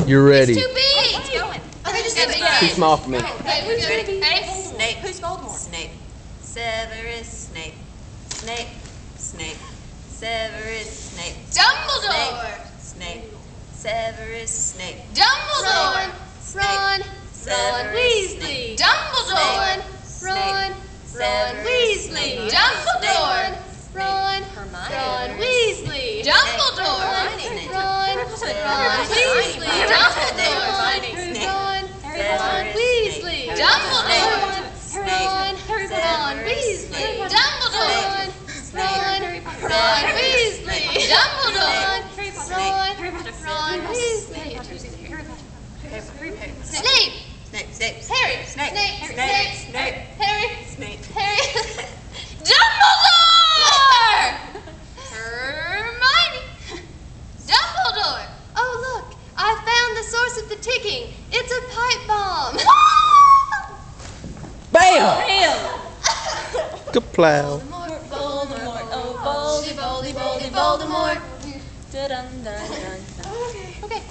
You're ready. It's too big. It's going. Okay, just Okay, do it. Too small for me. Okay, who's ready? Snape. Who's Voldemort? Snape. Severus Snape. Snape. Snape. Severus Snape. Dumbledore. Snape. Severus Snape. Dumbledore. Ron Severus Weasley. Dumbledore. Ron Severus Weasley. Snape. Dumbledore. Ron Hermione. Weasley. Dumbledore. Ron Weasley. Dumbledore. Ron Weasley. Dumbledore. Ron Weasley. Dumbledore. Ron Weasley. Dumbledore. Ron Weasley. Snape. Snape. Harry. Snape. Snape. Harry. Snape. Harry. Dumbledore. Hermione. Dumbledore. Oh, look, I found the source of the ticking. It's a pipe bomb. Bam! Kaplow. Voldemort. Oh, Voldemort. Voldemort. Dun dun dun dun. Okay.